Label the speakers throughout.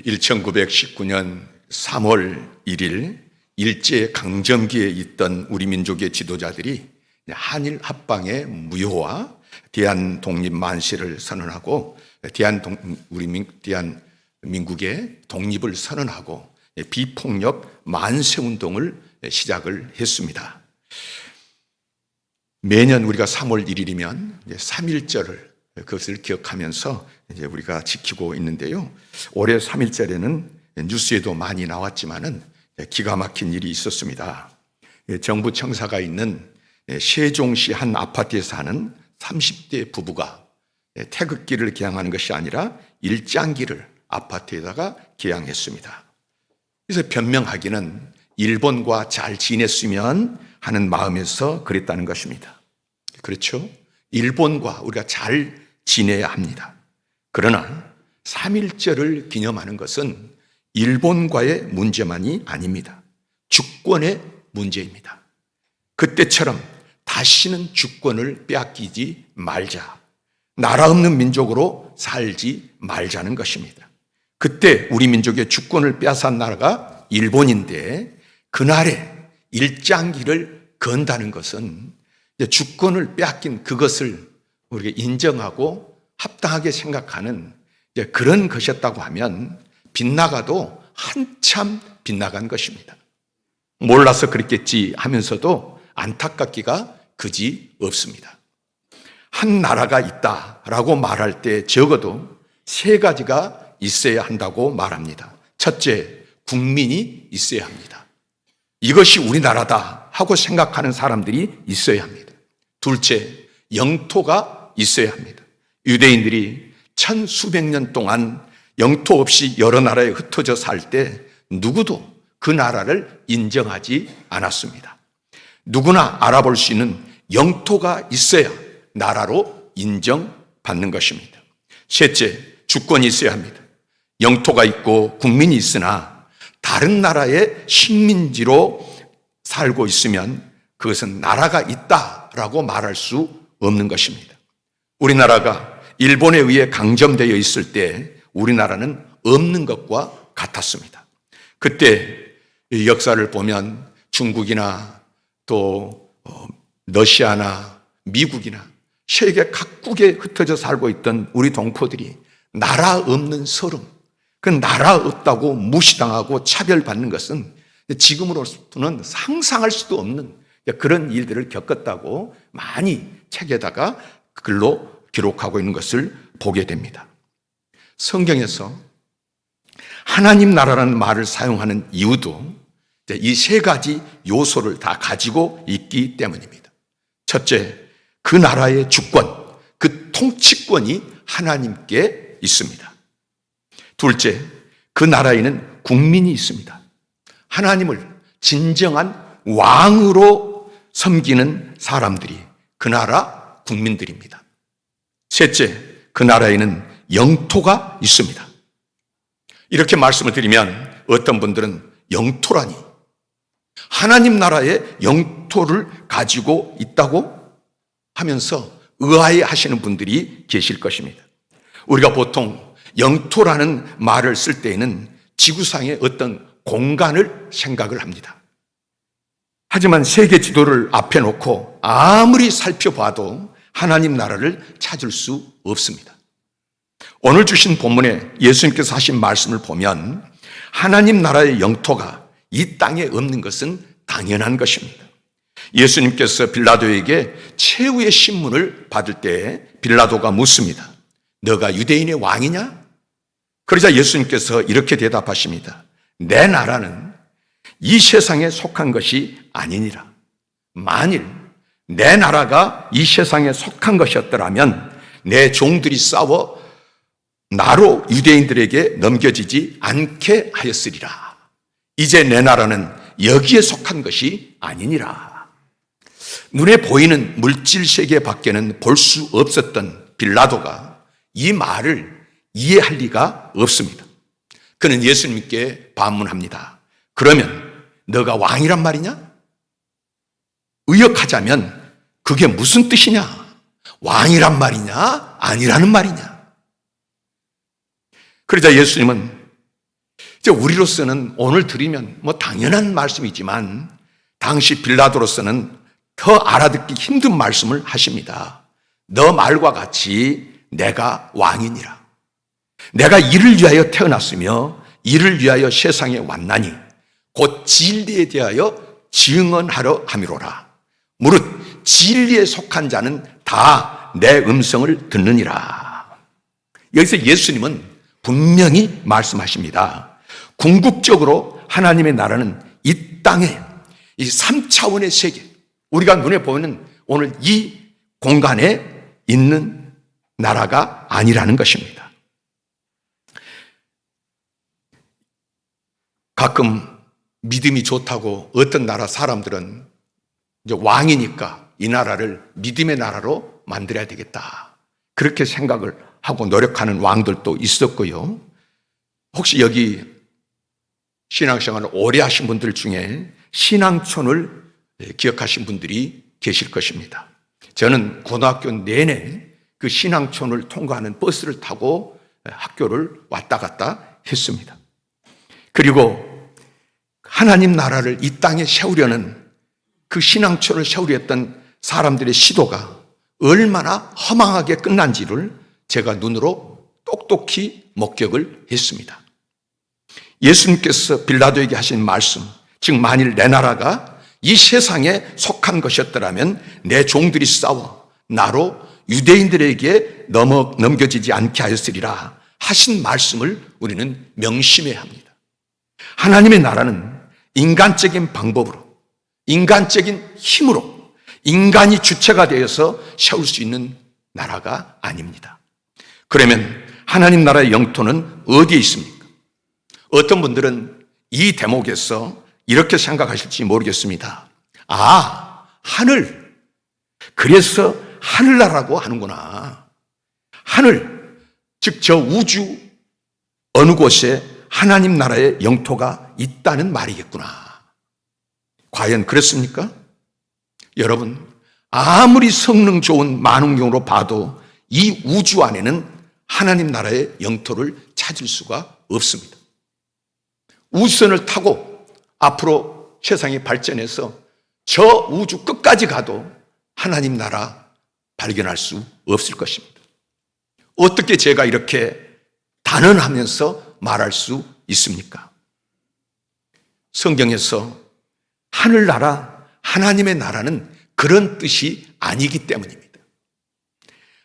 Speaker 1: 1919년 3월 1일 일제강점기에 있던 우리 민족의 지도자들이 한일 합방의 무효와 대한독립 만세를 선언하고 대한민국의 독립을 선언하고 비폭력 만세운동을 시작을 했습니다. 매년 우리가 3월 1일이면 3.1절을 그것을 기억하면서 이제 우리가 지키고 있는데요. 올해 3.1절에는 뉴스에도 많이 나왔지만은 기가 막힌 일이 있었습니다. 정부 청사가 있는 세종시 한 아파트에 사는 30대 부부가 태극기를 개양하는 것이 아니라 일장기를 아파트에다가 개양했습니다. 그래서 변명하기는 일본과 잘 지냈으면 하는 마음에서 그랬다는 것입니다. 그렇죠? 일본과 우리가 잘 지내야 합니다. 그러나 3.1절을 기념하는 것은 일본과의 문제만이 아닙니다. 주권의 문제입니다. 그때처럼 다시는 주권을 빼앗기지 말자. 나라 없는 민족으로 살지 말자는 것입니다. 그때 우리 민족의 주권을 빼앗은 나라가 일본인데 그날에 일장기를 건다는 것은 주권을 빼앗긴 그것을 우리가 인정하고 합당하게 생각하는 그런 것이었다고 하면 빗나가도 한참 빗나간 것입니다. 몰라서 그랬겠지 하면서도 안타깝기가 그지 없습니다. 한 나라가 있다라고 말할 때 적어도 세 가지가 있어야 한다고 말합니다. 첫째, 국민이 있어야 합니다. 이것이 우리나라다 하고 생각하는 사람들이 있어야 합니다. 둘째, 영토가 있어야 합니다. 유대인들이 천수백 년 동안 영토 없이 여러 나라에 흩어져 살 때 누구도 그 나라를 인정하지 않았습니다. 누구나 알아볼 수 있는 영토가 있어야 나라로 인정받는 것입니다. 셋째, 주권이 있어야 합니다. 영토가 있고 국민이 있으나 다른 나라의 식민지로 살고 있으면 그것은 나라가 있다라고 말할 수 없는 것입니다. 우리나라가 일본에 의해 강점되어 있을 때 우리나라는 없는 것과 같았습니다. 그때 역사를 보면 중국이나 또 러시아나 미국이나 세계 각국에 흩어져 살고 있던 우리 동포들이 나라 없는 서름, 그 나라 없다고 무시당하고 차별받는 것은 지금으로서는 상상할 수도 없는 그런 일들을 겪었다고 많이 책에다가 글로 기록하고 있는 것을 보게 됩니다. 성경에서 하나님 나라라는 말을 사용하는 이유도 이 세 가지 요소를 다 가지고 있기 때문입니다. 첫째, 그 나라의 주권, 그 통치권이 하나님께 있습니다. 둘째, 그 나라에는 국민이 있습니다. 하나님을 진정한 왕으로 섬기는 사람들이 그 나라 국민들입니다. 셋째, 그 나라에는 영토가 있습니다. 이렇게 말씀을 드리면 어떤 분들은 영토라니 하나님 나라의 영토를 가지고 있다고 하면서 의아해 하시는 분들이 계실 것입니다. 우리가 보통 영토라는 말을 쓸 때에는 지구상의 어떤 공간을 생각을 합니다. 하지만 세계 지도를 앞에 놓고 아무리 살펴봐도 하나님 나라를 찾을 수 없습니다. 오늘 주신 본문에 예수님께서 하신 말씀을 보면 하나님 나라의 영토가 이 땅에 없는 것은 당연한 것입니다. 예수님께서 빌라도에게 최후의 신문을 받을 때 빌라도가 묻습니다. 너가 유대인의 왕이냐? 그러자 예수님께서 이렇게 대답하십니다. 내 나라는 이 세상에 속한 것이 아니니라. 만일 내 나라가 이 세상에 속한 것이었더라면 내 종들이 싸워 나로 유대인들에게 넘겨지지 않게 하였으리라. 이제 내 나라는 여기에 속한 것이 아니니라. 눈에 보이는 물질 세계 밖에는 볼 수 없었던 빌라도가 이 말을 이해할 리가 없습니다. 그는 예수님께 반문합니다. 그러면 너가 왕이란 말이냐? 의역하자면 그게 무슨 뜻이냐? 왕이란 말이냐? 아니라는 말이냐? 그러자 예수님은 우리로서는 오늘 들으면 당연한 말씀이지만 당시 빌라도로서는 더 알아듣기 힘든 말씀을 하십니다. 너 말과 같이 내가 왕이니라. 내가 이를 위하여 태어났으며 이를 위하여 세상에 왔나니 곧 진리에 대하여 증언하려 함이로라. 무릇 진리에 속한 자는 다 내 음성을 듣느니라. 여기서 예수님은 분명히 말씀하십니다. 궁극적으로 하나님의 나라는 이 땅에 이 3차원의 세계, 우리가 눈에 보이는 오늘 이 공간에 있는 나라가 아니라는 것입니다. 가끔 믿음이 좋다고 어떤 나라 사람들은 이제 왕이니까 이 나라를 믿음의 나라로 만들어야 되겠다, 그렇게 생각을 하고 노력하는 왕들도 있었고요. 혹시 여기 신앙생활을 오래 하신 분들 중에 신앙촌을 기억하신 분들이 계실 것입니다. 저는 고등학교 내내 그 신앙촌을 통과하는 버스를 타고 학교를 왔다 갔다 했습니다. 그리고 하나님 나라를 이 땅에 세우려는 그 신앙촌을 세우려 했던 사람들의 시도가 얼마나 허망하게 끝난지를 제가 눈으로 똑똑히 목격을 했습니다. 예수님께서 빌라도에게 하신 말씀, 즉 만일 내 나라가 이 세상에 속한 것이었더라면 내 종들이 싸워 나로 유대인들에게 넘겨지지 않게 하였으리라 하신 말씀을 우리는 명심해야 합니다. 하나님의 나라는 인간적인 방법으로, 인간적인 힘으로, 인간이 주체가 되어서 세울 수 있는 나라가 아닙니다. 그러면 하나님 나라의 영토는 어디에 있습니까? 어떤 분들은 이 대목에서 이렇게 생각하실지 모르겠습니다. 아, 하늘. 그래서 하늘나라라고 하는구나. 하늘, 즉 저 우주 어느 곳에 하나님 나라의 영토가 있다는 말이겠구나. 과연 그렇습니까? 여러분, 아무리 성능 좋은 만원경으로 봐도 이 우주 안에는 하나님 나라의 영토를 찾을 수가 없습니다. 우주선을 타고 앞으로 세상이 발전해서 저 우주 끝까지 가도 하나님 나라 발견할 수 없을 것입니다. 어떻게 제가 이렇게 단언하면서 말할 수 있습니까? 성경에서 하늘나라, 하나님의 나라는 그런 뜻이 아니기 때문입니다.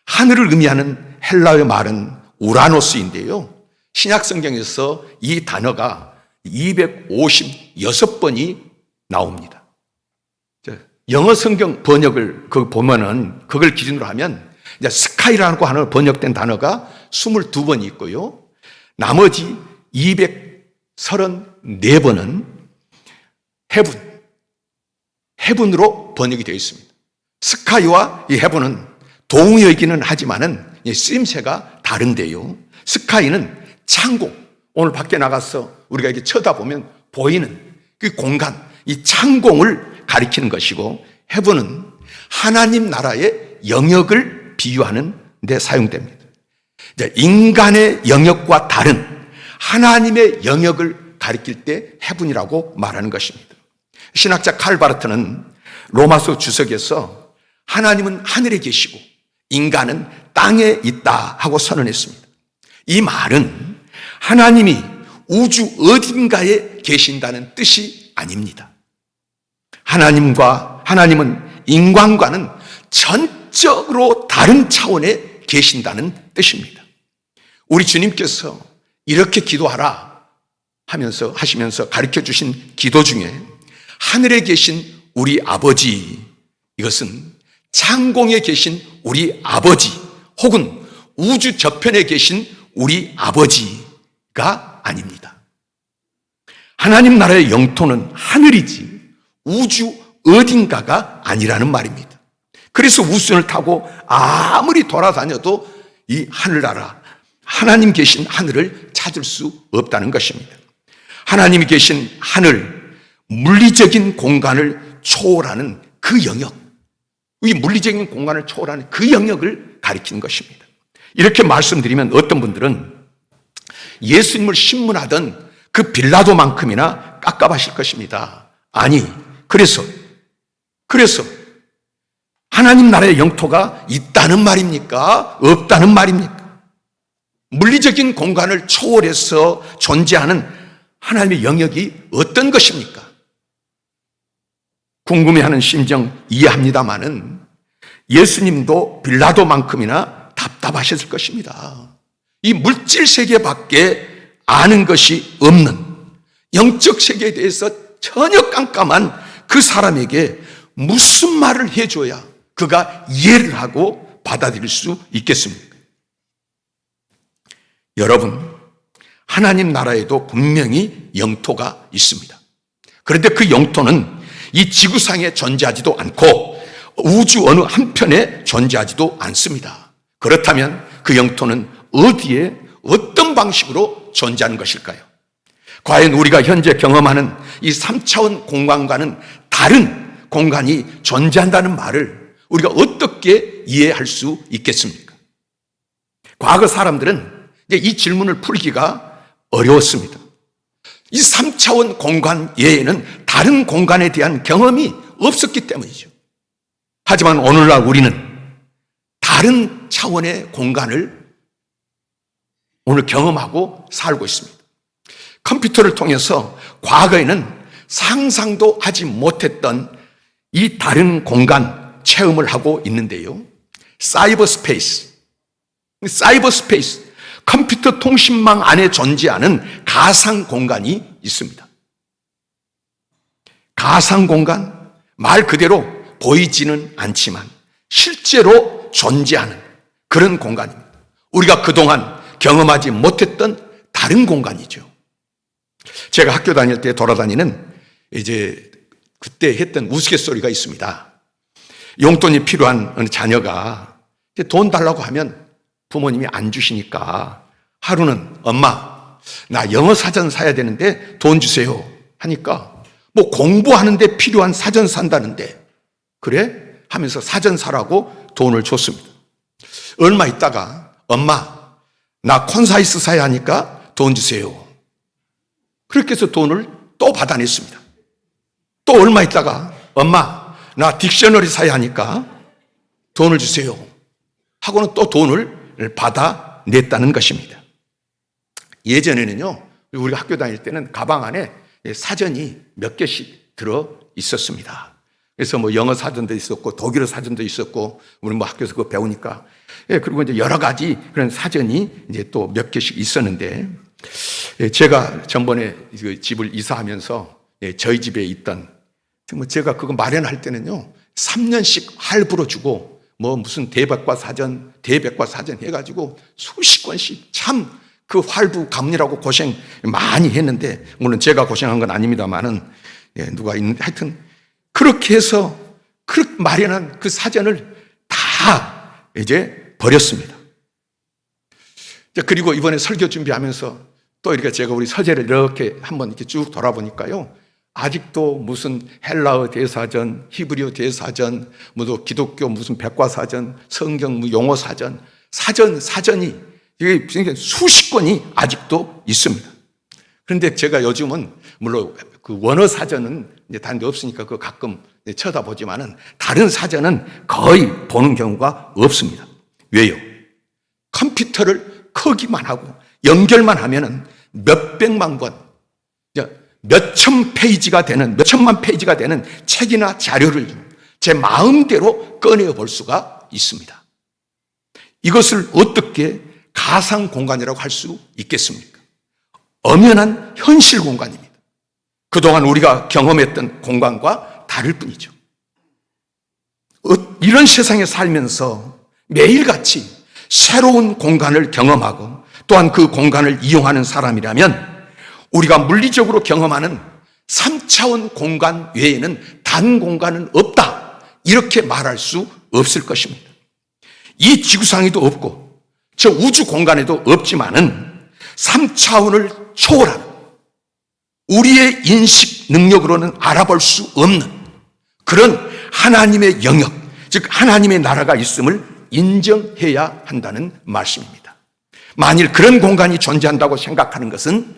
Speaker 1: 하늘을 의미하는 헬라어 말은 우라노스인데요. 신약 성경에서 이 단어가 256번이 나옵니다. 영어 성경 번역을 보면은 그걸 기준으로 하면 이제 스카이라고 하는 번역된 단어가 22번이 있고요. 나머지 234번은 헤븐으로 번역이 되어 있습니다. 스카이와 이 헤븐은 동의어이기는 하지만은 쓰임새가 다른데요. 스카이는 창공, 오늘 밖에 나가서 우리가 이렇게 쳐다보면 보이는 그 공간, 이 창공을 가리키는 것이고, 헤븐은 하나님 나라의 영역을 비유하는 데 사용됩니다. 인간의 영역과 다른 하나님의 영역을 가리킬 때 헤븐이라고 말하는 것입니다. 신학자 칼 바르트는 로마서 주석에서 하나님은 하늘에 계시고 인간은 땅에 있다 하고 선언했습니다. 이 말은 하나님이 우주 어딘가에 계신다는 뜻이 아닙니다. 하나님은 인간과는 전적으로 다른 차원에 계신다는 뜻입니다. 우리 주님께서 이렇게 기도하라 하시면서 가르쳐 주신 기도 중에 하늘에 계신 우리 아버지, 이것은 창공에 계신 우리 아버지 혹은 우주 저편에 계신 우리 아버지가 아닙니다. 하나님 나라의 영토는 하늘이지 우주 어딘가가 아니라는 말입니다. 그래서 우주선을 타고 아무리 돌아다녀도 이 하늘나라, 하나님 계신 하늘을 찾을 수 없다는 것입니다. 하나님이 계신 하늘, 물리적인 공간을 초월하는 그 영역, 이 물리적인 공간을 초월하는 그 영역을 가리키는 것입니다. 이렇게 말씀드리면 어떤 분들은 예수님을 신문하던 그 빌라도만큼이나 깝깝하실 것입니다. 아니, 그래서 하나님 나라의 영토가 있다는 말입니까? 없다는 말입니까? 물리적인 공간을 초월해서 존재하는 하나님의 영역이 어떤 것입니까? 궁금해하는 심정 이해합니다마는 예수님도 빌라도만큼이나 답답하셨을 것입니다. 이 물질 세계밖에 아는 것이 없는 영적 세계에 대해서 전혀 깜깜한 그 사람에게 무슨 말을 해줘야 그가 이해를 하고 받아들일 수 있겠습니까? 여러분, 하나님 나라에도 분명히 영토가 있습니다. 그런데 그 영토는 이 지구상에 존재하지도 않고 우주 어느 한편에 존재하지도 않습니다. 그렇다면 그 영토는 어디에 어떤 방식으로 존재하는 것일까요? 과연 우리가 현재 경험하는 이 3차원 공간과는 다른 공간이 존재한다는 말을 우리가 어떻게 이해할 수 있겠습니까? 과거 사람들은 이제 이 질문을 풀기가 어려웠습니다. 이 3차원 공간 외에는 다른 공간에 대한 경험이 없었기 때문이죠. 하지만 오늘날 우리는 다른 차원의 공간을 오늘 경험하고 살고 있습니다. 컴퓨터를 통해서 과거에는 상상도 하지 못했던 이 다른 공간 체험을 하고 있는데요. 사이버 스페이스, 컴퓨터 통신망 안에 존재하는 가상 공간이 있습니다. 가상 공간, 말 그대로 보이지는 않지만 실제로 존재하는 그런 공간입니다. 우리가 그동안 경험하지 못했던 다른 공간이죠. 제가 학교 다닐 때 돌아다니는 이제 그때 했던 우스갯소리가 있습니다. 용돈이 필요한 어느 자녀가 돈 달라고 하면 부모님이 안 주시니까 하루는 엄마, 나 영어 사전 사야 되는데 돈 주세요 하니까 뭐 공부하는데 필요한 사전 산다는데 그래? 하면서 사전 사라고 돈을 줬습니다. 얼마 있다가 엄마, 나 콘사이스 사야 하니까 돈 주세요. 그렇게 해서 돈을 또 받아냈습니다. 또 얼마 있다가 엄마, 나 딕셔너리 사야 하니까 돈을 주세요 하고는 또 돈을 받아냈다는 것입니다. 예전에는요, 우리가 학교 다닐 때는 가방 안에 사전이 몇 개씩 들어 있었습니다. 그래서 뭐 영어 사전도 있었고 독일어 사전도 있었고 우리 뭐 학교에서 그거 배우니까 그리고 이제 여러 가지 그런 사전이 이제 또 몇 개씩 있었는데 제가 전번에 집을 이사하면서 저희 집에 있던 제가 그거 마련할 때는요 3년씩 할부로 주고 뭐 무슨 대백과사전 해가지고 수십 권씩 참 그 할부 갚느라고 고생 많이 했는데 물론 제가 고생한 건 아닙니다만은 누가 있는데 하여튼 그렇게 해서 그렇게 마련한 그 사전을 다 이제 버렸습니다. 그리고 이번에 설교 준비하면서 또 이렇게 제가 우리 서재를 이렇게 한번 이렇게 쭉 돌아보니까요. 아직도 무슨 헬라어 대사전, 히브리어 대사전, 뭐 기독교 무슨 백과사전, 성경 용어 사전, 사전이 이게 수십 권이 아직도 있습니다. 그런데 제가 요즘은 물론 그 원어 사전은 이제 다른 데 없으니까 그거 가끔 쳐다보지만은 다른 사전은 거의 보는 경우가 없습니다. 왜요? 컴퓨터를 켜기만 하고 연결만 하면은 몇백만 권, 몇천 페이지가 되는, 몇천만 페이지가 되는 책이나 자료를 제 마음대로 꺼내어 볼 수가 있습니다. 이것을 어떻게 가상 공간이라고 할 수 있겠습니까? 엄연한 현실 공간입니다. 그동안 우리가 경험했던 공간과 다를 뿐이죠. 이런 세상에 살면서 매일같이 새로운 공간을 경험하고 또한 그 공간을 이용하는 사람이라면 우리가 물리적으로 경험하는 3차원 공간 외에는 다른 공간은 없다. 이렇게 말할 수 없을 것입니다. 이 지구상에도 없고 저 우주 공간에도 없지만은 3차원을 초월한 우리의 인식 능력으로는 알아볼 수 없는 그런 하나님의 영역, 즉 하나님의 나라가 있음을 인정해야 한다는 말씀입니다. 만일 그런 공간이 존재한다고 생각하는 것은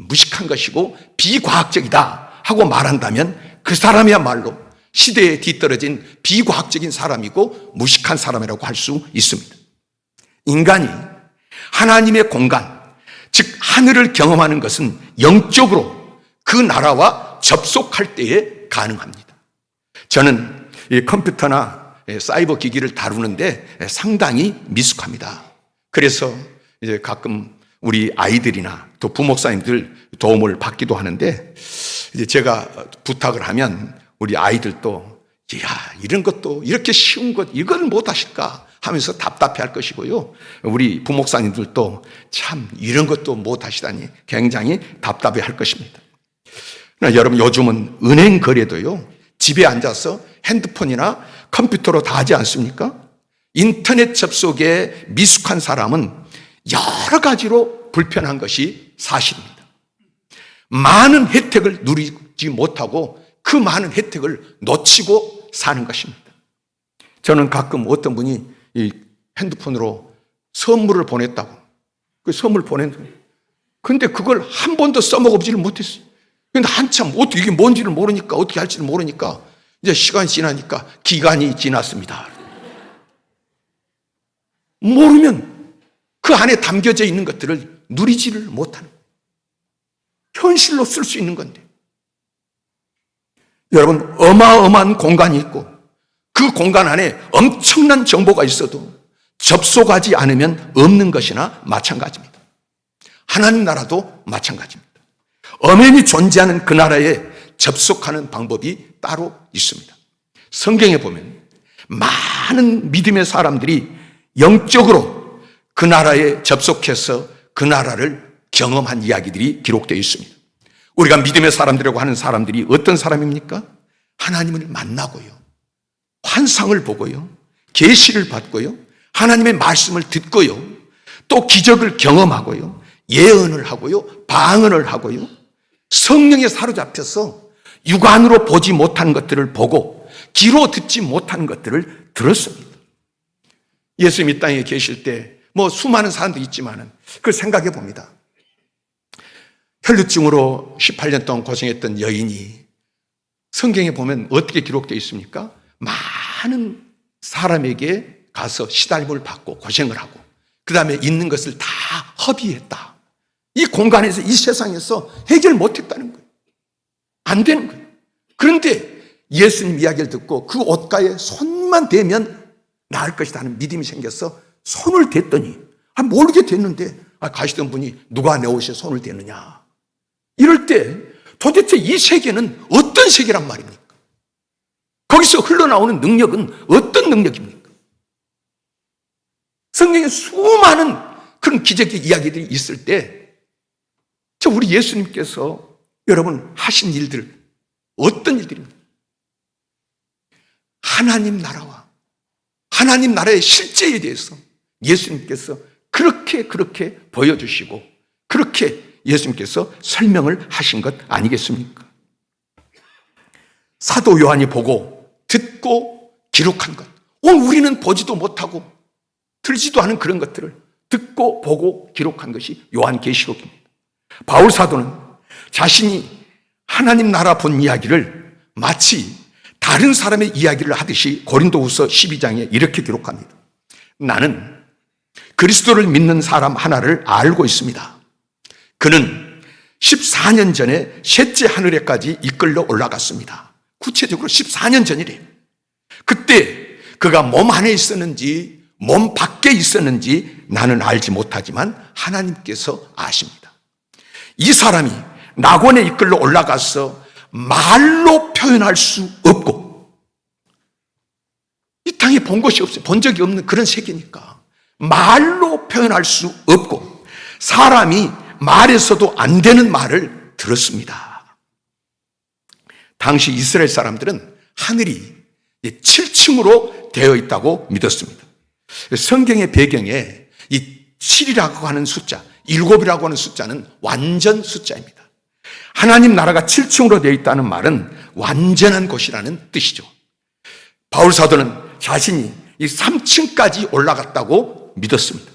Speaker 1: 무식한 것이고 비과학적이다 하고 말한다면 그 사람이야말로 시대에 뒤떨어진 비과학적인 사람이고 무식한 사람이라고 할 수 있습니다. 인간이 하나님의 공간, 즉 하늘을 경험하는 것은 영적으로 그 나라와 접속할 때에 가능합니다. 저는 이 컴퓨터나 사이버 기기를 다루는데 상당히 미숙합니다. 그래서 이제 가끔 우리 아이들이나 또 부목사님들 도움을 받기도 하는데, 이제 제가 부탁을 하면 우리 아이들도 야, 이런 것도 이렇게 쉬운 것 이걸 못 하실까 하면서 답답해 할 것이고요. 우리 부목사님들도 참 이런 것도 못 하시다니 굉장히 답답해 할 것입니다. 그러나 여러분, 요즘은 은행 거래도요, 집에 앉아서 핸드폰이나 컴퓨터로 다 하지 않습니까? 인터넷 접속에 미숙한 사람은 여러 가지로 불편한 것이 사실입니다. 많은 혜택을 누리지 못하고 그 많은 혜택을 놓치고 사는 것입니다. 저는 가끔 어떤 분이 이 핸드폰으로 선물을 보냈다고, 그 선물 보낸 거예요. 근데 그걸 한 번도 써먹어보지를 못했어요. 근데 한참 어떻게 이게 뭔지를 모르니까, 어떻게 할지를 모르니까 이제 시간이 지나니까 기간이 지났습니다. 모르면 그 안에 담겨져 있는 것들을 누리지를 못하는 거예요. 현실로 쓸 수 있는 건데. 여러분, 어마어마한 공간이 있고 그 공간 안에 엄청난 정보가 있어도 접속하지 않으면 없는 것이나 마찬가지입니다. 하나님 나라도 마찬가지입니다. 엄연히 존재하는 그 나라에 접속하는 방법이 따로 있습니다. 성경에 보면 많은 믿음의 사람들이 영적으로 그 나라에 접속해서 그 나라를 경험한 이야기들이 기록되어 있습니다. 우리가 믿음의 사람들이라고 하는 사람들이 어떤 사람입니까? 하나님을 만나고요, 환상을 보고요, 계시를 받고요, 하나님의 말씀을 듣고요, 또 기적을 경험하고요, 예언을 하고요, 방언을 하고요, 성령에 사로잡혀서 육안으로 보지 못한 것들을 보고 귀로 듣지 못한 것들을 들었습니다. 예수님이 땅에 계실 때 뭐 수많은 사람들이 있지만은 그걸 생각해 봅니다. 혈루증으로 18년 동안 고생했던 여인이 성경에 보면 어떻게 기록되어 있습니까? 많은 사람에게 가서 시달림을 받고 고생을 하고 그 다음에 있는 것을 다 허비했다. 이 공간에서, 이 세상에서 해결 못했다는 거예요. 안 되는 거예요. 그런데 예수님 이야기를 듣고 그 옷가에 손만 대면 나을 것이다 하는 믿음이 생겨서 손을 댔더니, 모르게 됐는데, 가시던 분이 누가 내 옷에 손을 대느냐. 이럴 때 도대체 이 세계는 어떤 세계란 말입니까? 거기서 흘러나오는 능력은 어떤 능력입니까? 성경에 수많은 그런 기적의 이야기들이 있을 때 우리 예수님께서 여러분 하신 일들 어떤 일들입니까? 하나님 나라와 하나님 나라의 실제에 대해서 예수님께서 그렇게 보여주시고 그렇게 예수님께서 설명을 하신 것 아니겠습니까? 사도 요한이 보고 듣고 기록한 것, 우리는 보지도 못하고 들지도 않은 그런 것들을 듣고 보고 기록한 것이 요한계시록입니다. 바울 사도는 자신이 하나님 나라 본 이야기를 마치 다른 사람의 이야기를 하듯이 고린도후서 12장에 이렇게 기록합니다. 나는 그리스도를 믿는 사람 하나를 알고 있습니다. 그는 14년 전에 셋째 하늘에까지 이끌려 올라갔습니다. 구체적으로 14년 전이래요. 그때 그가 몸 안에 있었는지 몸 밖에 있었는지 나는 알지 못하지만 하나님께서 아십니다. 이 사람이 낙원에 이끌려 올라가서 말로 표현할 수 없고, 이 땅에 본 것이 없어요. 본 적이 없는 그런 세계니까 말로 표현할 수 없고 사람이 말해서도 안 되는 말을 들었습니다. 당시 이스라엘 사람들은 하늘이 7층으로 되어 있다고 믿었습니다. 성경의 배경에 이 7이라고 하는 숫자, 7이라고 하는 숫자는 완전 숫자입니다. 하나님 나라가 7층으로 되어 있다는 말은 완전한 곳이라는 뜻이죠. 바울 사도는 자신이 이 3층까지 올라갔다고 믿었습니다.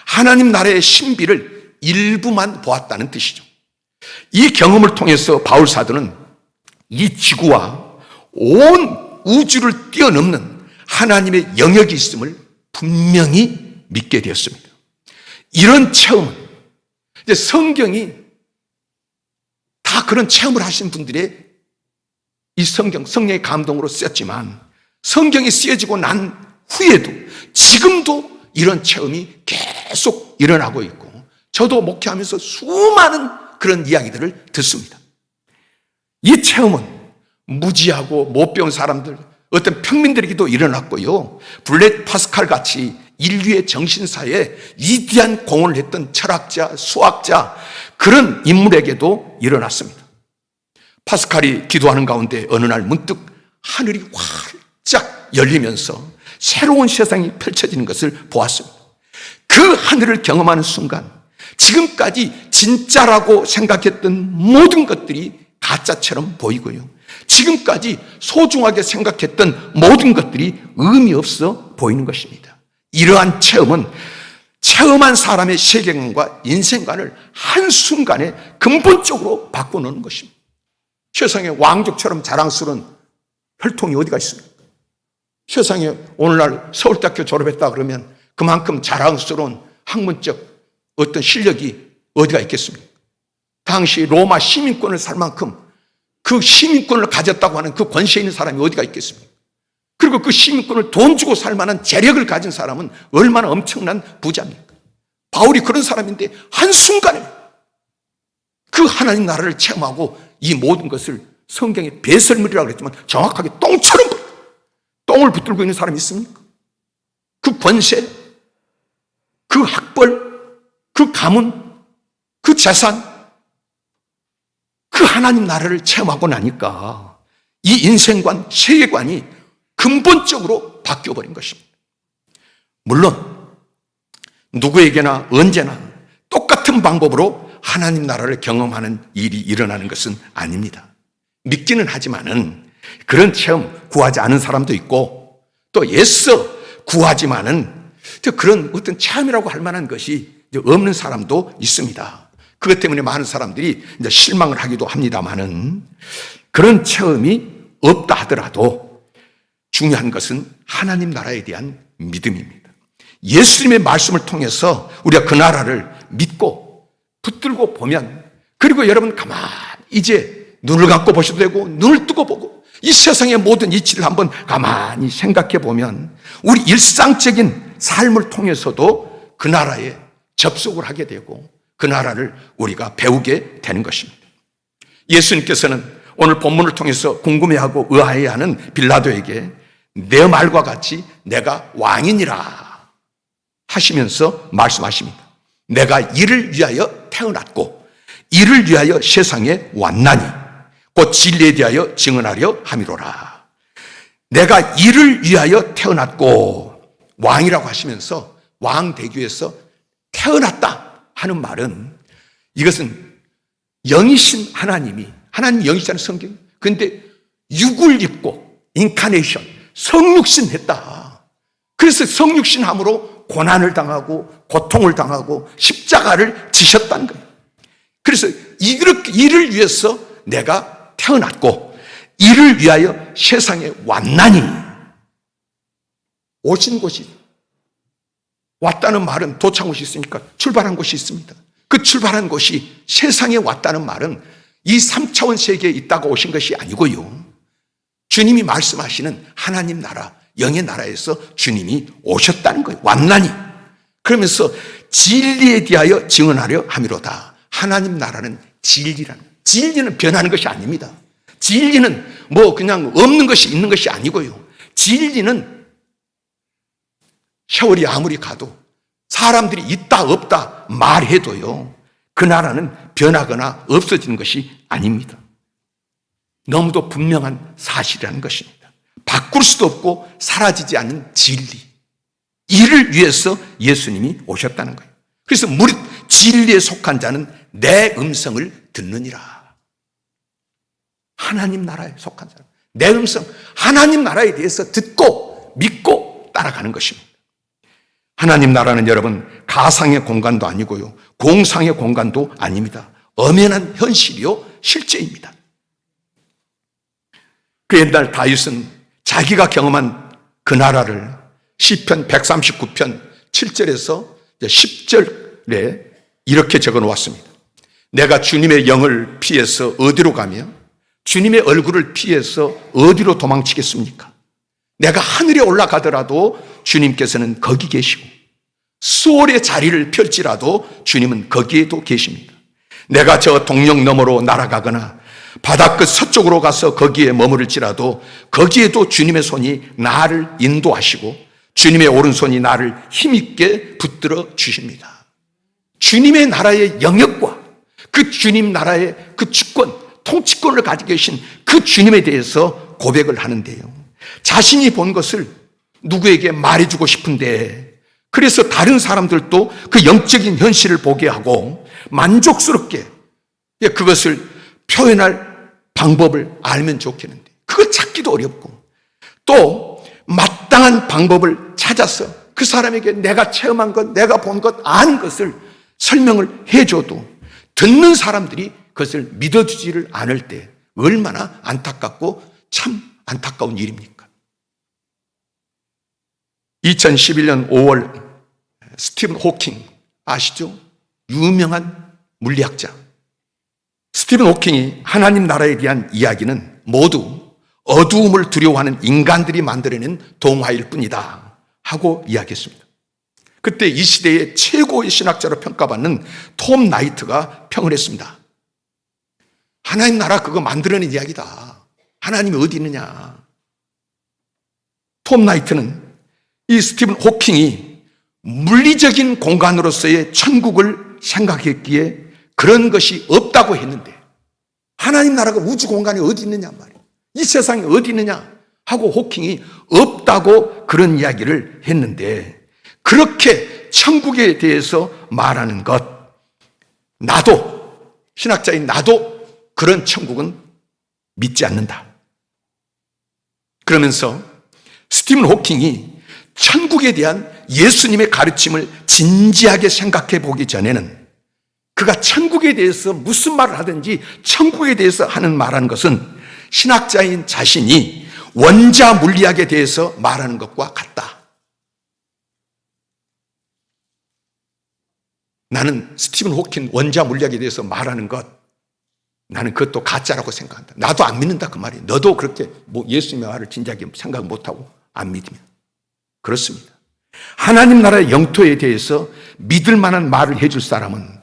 Speaker 1: 하나님 나라의 신비를 일부만 보았다는 뜻이죠. 이 경험을 통해서 바울 사도는 이 지구와 온 우주를 뛰어넘는 하나님의 영역이 있음을 분명히 믿게 되었습니다. 이런 체험은 이제 성경이 다 그런 체험을 하신 분들의 이 성령의 감동으로 쓰였지만 성경이 쓰여지고 난 후에도 지금도 이런 체험이 계속 일어나고 있고 저도 목회하면서 수많은 그런 이야기들을 듣습니다. 이 체험은 무지하고 못 배운 사람들, 어떤 평민들에게도 일어났고요. 블레 파스칼 같이 인류의 정신사에 위대한 공헌을 했던 철학자, 수학자, 그런 인물에게도 일어났습니다. 파스칼이 기도하는 가운데 어느 날 문득 하늘이 활짝 열리면서 새로운 세상이 펼쳐지는 것을 보았습니다. 그 하늘을 경험하는 순간 지금까지 진짜라고 생각했던 모든 것들이 가짜처럼 보이고요. 지금까지 소중하게 생각했던 모든 것들이 의미 없어 보이는 것입니다. 이러한 체험은 체험한 사람의 세계관과 인생관을 한순간에 근본적으로 바꿔놓는 것입니다. 세상에 왕족처럼 자랑스러운 혈통이 어디가 있습니까? 세상에 오늘날 서울대학교 졸업했다 그러면 그만큼 자랑스러운 학문적 어떤 실력이 어디가 있겠습니까? 당시 로마 시민권을 살 만큼 그 시민권을 가졌다고 하는 그 권세 있는 사람이 어디가 있겠습니까? 그리고 그 시민권을 돈 주고 살 만한 재력을 가진 사람은 얼마나 엄청난 부자입니까? 바울이 그런 사람인데 한순간에 그 하나님 나라를 체험하고 이 모든 것을 성경에 배설물이라고 그랬지만 정확하게 똥처럼 똥을 붙들고 있는 사람이 있습니까? 그 권세, 그 학벌, 그 가문, 그 재산, 그 하나님 나라를 체험하고 나니까 이 인생관, 세계관이 근본적으로 바뀌어버린 것입니다. 물론 누구에게나 언제나 똑같은 방법으로 하나님 나라를 경험하는 일이 일어나는 것은 아닙니다. 믿기는 하지만은 그런 체험 구하지 않은 사람도 있고 또 애써 구하지만은 그런 어떤 체험이라고 할 만한 것이 없는 사람도 있습니다. 그것 때문에 많은 사람들이 이제 실망을 하기도 합니다만은 그런 체험이 없다 하더라도 중요한 것은 하나님 나라에 대한 믿음입니다. 예수님의 말씀을 통해서 우리가 그 나라를 믿고 붙들고 보면 그리고 여러분 가만히 이제 눈을 감고 보셔도 되고 눈을 뜨고 보고 이 세상의 모든 이치를 한번 가만히 생각해 보면 우리 일상적인 삶을 통해서도 그 나라에 접속을 하게 되고 그 나라를 우리가 배우게 되는 것입니다. 예수님께서는 오늘 본문을 통해서 궁금해하고 의아해하는 빌라도에게 내 말과 같이 내가 왕이니라 하시면서 말씀하십니다. 내가 이를 위하여 태어났고 이를 위하여 세상에 왔나니 곧 진리에 대하여 증언하려 함이로라. 내가 이를 위하여 태어났고 왕이라고 하시면서 왕 대교에서 태어났다 하는 말은 이것은 영이신 하나님이 하나님 영이시라는 성경 그런데 육을 입고 인카네이션 성육신 했다. 그래서 성육신함으로 고난을 당하고 고통을 당하고 십자가를 지셨다는 거예요. 그래서 이를 위해서 내가 태어났고 이를 위하여 세상에 왔나니 오신 곳이 왔다는 말은 도착한 곳이 있으니까 출발한 곳이 있습니다. 그 출발한 곳이 세상에 왔다는 말은 이 3차원 세계에 있다가 오신 것이 아니고요. 주님이 말씀하시는 하나님 나라, 영의 나라에서 주님이 오셨다는 거예요. 왔나니. 그러면서 진리에 대하여 증언하려 함이로다. 하나님 나라는 진리라는 거예요. 진리는 변하는 것이 아닙니다. 진리는 뭐 그냥 없는 것이 있는 것이 아니고요. 진리는 세월이 아무리 가도 사람들이 있다 없다 말해도요. 그 나라는 변하거나 없어지는 것이 아닙니다. 너무도 분명한 사실이라는 것입니다. 바꿀 수도 없고 사라지지 않는 진리. 이를 위해서 예수님이 오셨다는 거예요. 그래서 무릇 진리에 속한 자는 내 음성을 듣느니라. 하나님 나라에 속한 자는 내 음성, 하나님 나라에 대해서 듣고 믿고 따라가는 것입니다. 하나님 나라는 여러분 가상의 공간도 아니고요. 공상의 공간도 아닙니다. 엄연한 현실이요 실제입니다. 그 옛날 다윗은 자기가 경험한 그 나라를 시편 139편 7절에서 10절에 이렇게 적어 놓았습니다. 내가 주님의 영을 피해서 어디로 가며 주님의 얼굴을 피해서 어디로 도망치겠습니까? 내가 하늘에 올라가더라도 주님께서는 거기 계시고 수월의 자리를 펼지라도 주님은 거기에도 계십니다. 내가 저 동력 너머로 날아가거나 바닷끝 서쪽으로 가서 거기에 머무를지라도 거기에도 주님의 손이 나를 인도하시고 주님의 오른손이 나를 힘있게 붙들어 주십니다. 주님의 나라의 영역과 그 주님 나라의 그 주권, 통치권을 가지고 계신 그 주님에 대해서 고백을 하는데요. 자신이 본 것을 누구에게 말해주고 싶은데 그래서 다른 사람들도 그 영적인 현실을 보게 하고 만족스럽게 그것을 표현할 방법을 알면 좋겠는데 그걸 찾기도 어렵고 또 마땅한 방법을 찾아서 그 사람에게 내가 체험한 것, 내가 본 것, 아는 것을 설명을 해줘도 듣는 사람들이 그것을 믿어주지를 않을 때 얼마나 안타깝고 참 안타까운 일입니까? 2011년 5월 스티븐 호킹 아시죠? 유명한 물리학자. 스티븐 호킹이 하나님 나라에 대한 이야기는 모두 어두움을 두려워하는 인간들이 만들어낸 동화일 뿐이다 하고 이야기했습니다. 그때 이 시대의 최고의 신학자로 평가받는 톰 나이트가 평을 했습니다. 하나님 나라 그거 만들어낸 이야기다. 하나님이 어디 있느냐. 톰 나이트는 이 스티븐 호킹이 물리적인 공간으로서의 천국을 생각했기에 그런 것이 없다고 했는데 하나님 나라가 우주 공간이 어디 있느냐 말이에요. 이 세상에 어디 있느냐 하고 호킹이 없다고 그런 이야기를 했는데 그렇게 천국에 대해서 말하는 것 나도 신학자인 나도 그런 천국은 믿지 않는다. 그러면서 스티븐 호킹이 천국에 대한 예수님의 가르침을 진지하게 생각해 보기 전에는 그가 천국에 대해서 무슨 말을 하든지 천국에 대해서 하는 것은 신학자인 자신이 원자 물리학에 대해서 말하는 것과 같다. 나는 스티븐 호킹 원자 물리학에 대해서 말하는 것 나는 그것도 가짜라고 생각한다. 나도 안 믿는다 그 말이에요. 너도 그렇게 예수님의 말을 진지하게 생각 못하고 안 믿으면 그렇습니다. 하나님 나라의 영토에 대해서 믿을 만한 말을 해줄 사람은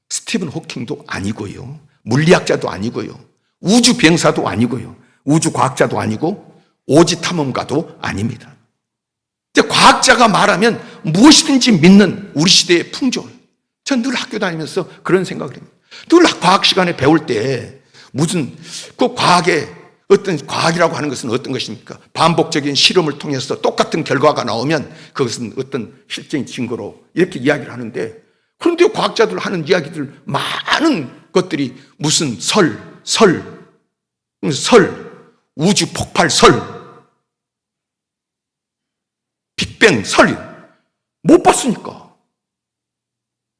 Speaker 1: 스티븐 호킹도 아니고요. 물리학자도 아니고요. 우주 비행사도 아니고요. 우주 과학자도 아니고 오지 탐험가도 아닙니다. 과학자가 말하면 무엇이든지 믿는 우리 시대의 풍조. 전 늘 학교 다니면서 그런 생각을 합니다. 늘 과학 시간에 배울 때 무슨 그 과학의 어떤 과학이라고 하는 것은 어떤 것입니까? 반복적인 실험을 통해서 똑같은 결과가 나오면 그것은 어떤 실증 증거로 이렇게 이야기를 하는데 그런데 과학자들 하는 이야기들 많은 것들이 무슨 우주 폭발 빅뱅 못 봤으니까.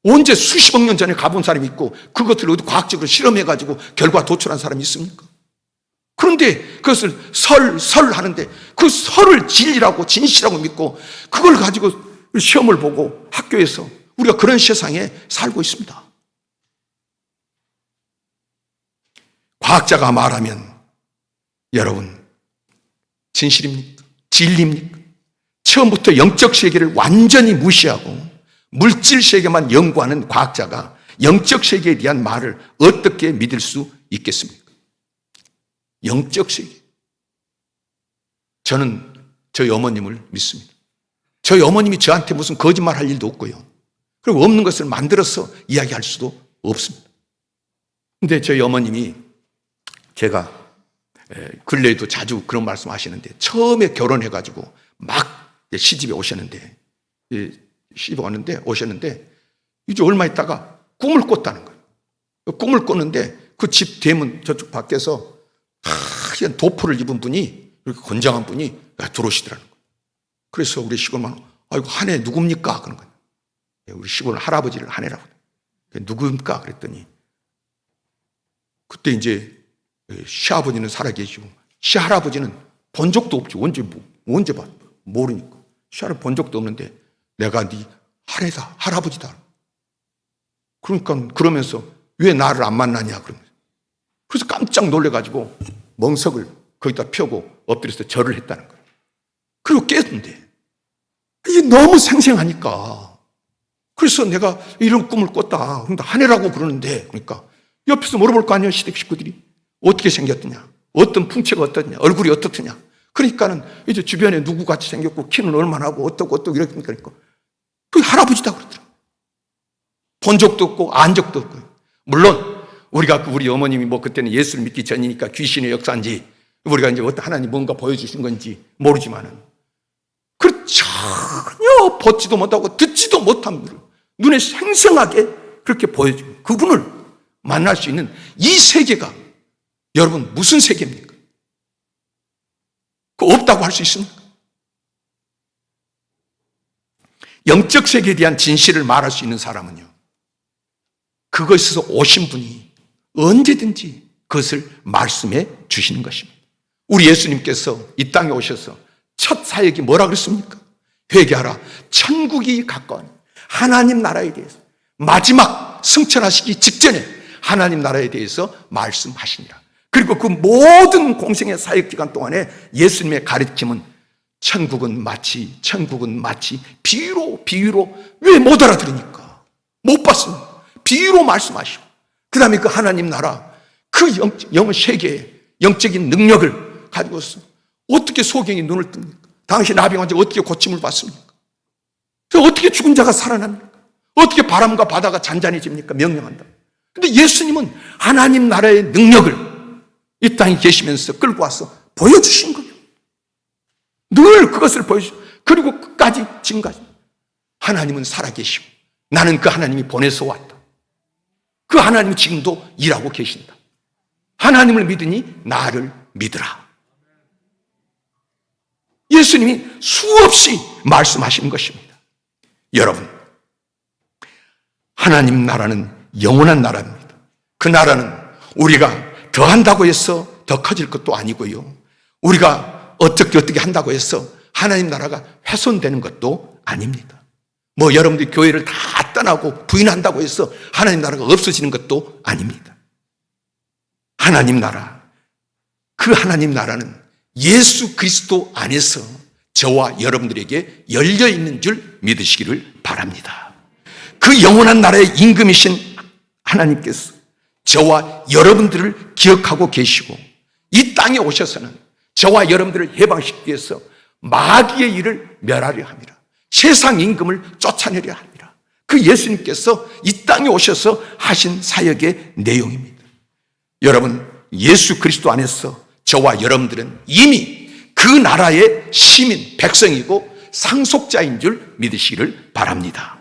Speaker 1: 언제 수십억 년 전에 가본 사람이 있고 그것들을 어디 과학적으로 실험해가지고 결과 도출한 사람이 있습니까? 그런데 그것을 하는데 그 설을 진리라고 진실이라고 믿고 그걸 가지고 시험을 보고 학교에서 우리가 그런 세상에 살고 있습니다. 과학자가 말하면 여러분 진실입니까? 진리입니까? 처음부터 영적 세계를 완전히 무시하고 물질 세계만 연구하는 과학자가 영적 세계에 대한 말을 어떻게 믿을 수 있겠습니까? 영적 세계. 저는 저희 어머님을 믿습니다. 저희 어머님이 저한테 무슨 거짓말 할 일도 없고요. 그리고 없는 것을 만들어서 이야기할 수도 없습니다. 근데 저희 어머님이 제가 근래에도 자주 그런 말씀 하시는데 처음에 결혼해가지고 막 시집에 오셨는데 이제 얼마 있다가 꿈을 꿨다는 거예요. 꿈을 꿨는데 그 집 대문 저쪽 밖에서 하얀 도포를 입은 분이 이렇게 건장한 분이 들어오시더라는 거예요. 그래서 우리 시골만 아이고 한해 누굽니까? 그런 거예요. 우리 시골 할아버지를 한해라고. 누굽니까? 그랬더니 그때 이제 시아버지는 살아계시고 시할아버지는 본 적도 없지. 언제 봤? 모르니까. 시할아버지 본 적도 없는데 내가 네 할아버지다. 그러니까 그러면서 왜 나를 안 만나냐 그러면서. 그래서 깜짝 놀래가지고 멍석을 거기다 펴고 엎드려서 절을 했다는 거예요. 그리고 깼는데 이게 너무 생생하니까. 그래서 내가 이런 꿈을 꿨다. 그런데 한 해라고 그러는데, 그러니까 옆에서 물어볼 거 아니에요, 시댁 식구들이. 어떻게 생겼더냐? 어떤 풍채가 어떠냐? 얼굴이 어떻더냐? 그러니까는 이제 주변에 누구 같이 생겼고, 키는 얼마나 하고, 어떻고, 이렇게 그러니까. 그게 할아버지다 그러더라고요. 본 적도 없고, 안 적도 없고요. 물론, 우리 어머님이 뭐 그때는 예수를 믿기 전이니까 귀신의 역사인지, 우리가 이제 어떤 하나님 뭔가 보여주신 건지 모르지만은, 그 전혀 보지도 못하고 듣지도 못합니다. 눈에 생생하게 그렇게 보여주고 그분을 만날 수 있는 이 세계가 여러분 무슨 세계입니까? 그 없다고 할 수 있습니까? 영적 세계에 대한 진실을 말할 수 있는 사람은요, 그것에서 오신 분이 언제든지 그것을 말씀해 주시는 것입니다. 우리 예수님께서 이 땅에 오셔서 첫 사역이 뭐라 그랬습니까? 회개하라. 천국이 가까운 하나님 나라에 대해서 마지막 승천하시기 직전에 하나님 나라에 대해서 말씀하시니라. 그리고 그 모든 공생의 사역 기간 동안에 예수님의 가르침은 천국은 마치 비유로 왜 못 알아들으니까 못 봤습니다. 비유로 말씀하시고 그 다음에 그 하나님 나라 그 영의 세계의 영적인 능력을 가지고서 어떻게 소경이 눈을 뜹니까? 당시 나병 환자 어떻게 고침을 받습니까? 어떻게 죽은 자가 살아납니까? 어떻게 바람과 바다가 잔잔해집니까? 명령한다. 근데 예수님은 하나님 나라의 능력을 이 땅에 계시면서 끌고 와서 보여주신 거예요. 늘 그것을 보여주시고 그리고 끝까지 지금까지 하나님은 살아계시고 나는 그 하나님이 보내서 왔다. 그 하나님은 지금도 일하고 계신다. 하나님을 믿으니 나를 믿으라. 예수님이 수없이 말씀하신 것입니다. 여러분, 하나님 나라는 영원한 나라입니다. 그 나라는 우리가 더 한다고 해서 더 커질 것도 아니고요. 우리가 어떻게 한다고 해서 하나님 나라가 훼손되는 것도 아닙니다. 뭐 여러분들이 교회를 다 떠나고 부인한다고 해서 하나님 나라가 없어지는 것도 아닙니다. 하나님 나라, 그 하나님 나라는 예수 그리스도 안에서 저와 여러분들에게 열려 있는 줄 믿으시기를 바랍니다. 그 영원한 나라의 임금이신 하나님께서 저와 여러분들을 기억하고 계시고 이 땅에 오셔서는 저와 여러분들을 해방시키기 위해서 마귀의 일을 멸하려 합니다. 세상 임금을 쫓아내려 합니다. 그 예수님께서 이 땅에 오셔서 하신 사역의 내용입니다. 여러분, 예수 그리스도 안에서 저와 여러분들은 이미 그 나라의 시민, 백성이고 상속자인 줄 믿으시기를 바랍니다.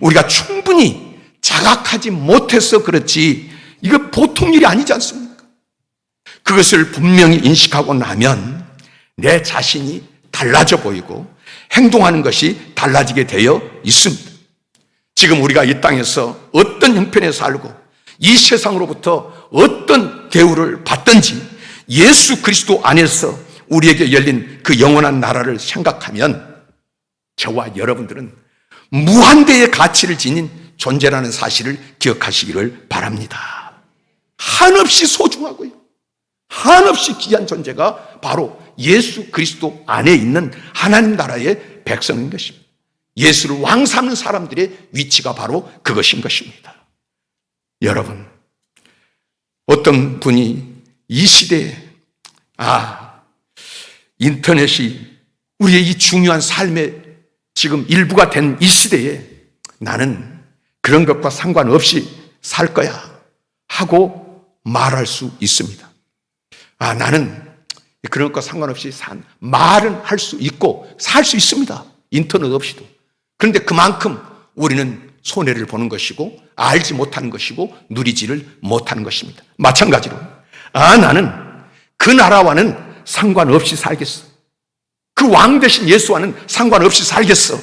Speaker 1: 우리가 충분히 자각하지 못해서 그렇지 이거 보통 일이 아니지 않습니까? 그것을 분명히 인식하고 나면 내 자신이 달라져 보이고 행동하는 것이 달라지게 되어 있습니다. 지금 우리가 이 땅에서 어떤 형편에 살고 이 세상으로부터 어떤 대우를 받든지 예수 그리스도 안에서 우리에게 열린 그 영원한 나라를 생각하면 저와 여러분들은 무한대의 가치를 지닌 존재라는 사실을 기억하시기를 바랍니다. 한없이 소중하고요, 한없이 귀한 존재가 바로 예수 그리스도 안에 있는 하나님 나라의 백성인 것입니다. 예수를 왕 삼는 사람들의 위치가 바로 그것인 것입니다. 여러분, 어떤 분이 이 시대에 인터넷이 우리의 이 중요한 삶의 지금 일부가 된 이 시대에 나는 그런 것과 상관없이 살 거야 하고 말할 수 있습니다. 나는 그런 것과 상관없이 말은 할 수 있고 살 수 있습니다. 인터넷 없이도. 그런데 그만큼 우리는 손해를 보는 것이고 알지 못하는 것이고 누리지를 못하는 것입니다. 마찬가지로 나는 그 나라와는 상관없이 살겠어. 그 왕 대신 예수와는 상관없이 살겠어.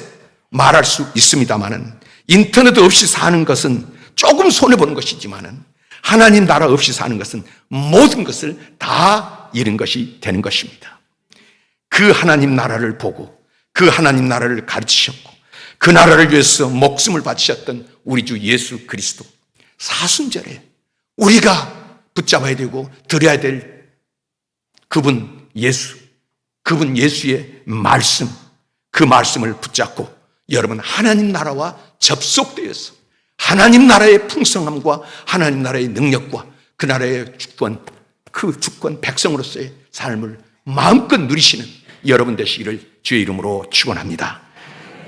Speaker 1: 말할 수 있습니다만은 인터넷 없이 사는 것은 조금 손해보는 것이지만은 하나님 나라 없이 사는 것은 모든 것을 다 잃은 것이 되는 것입니다. 그 하나님 나라를 보고 그 하나님 나라를 가르치셨고 그 나라를 위해서 목숨을 바치셨던 우리 주 예수 그리스도, 사순절에 우리가 붙잡아야 되고 드려야 될 그분 예수, 그분 예수의 말씀, 그 말씀을 붙잡고 여러분 하나님 나라와 접속되어서 하나님 나라의 풍성함과 하나님 나라의 능력과 그 나라의 주권, 그 주권 백성으로서의 삶을 마음껏 누리시는 여러분 되시기를 주의 이름으로 축원합니다.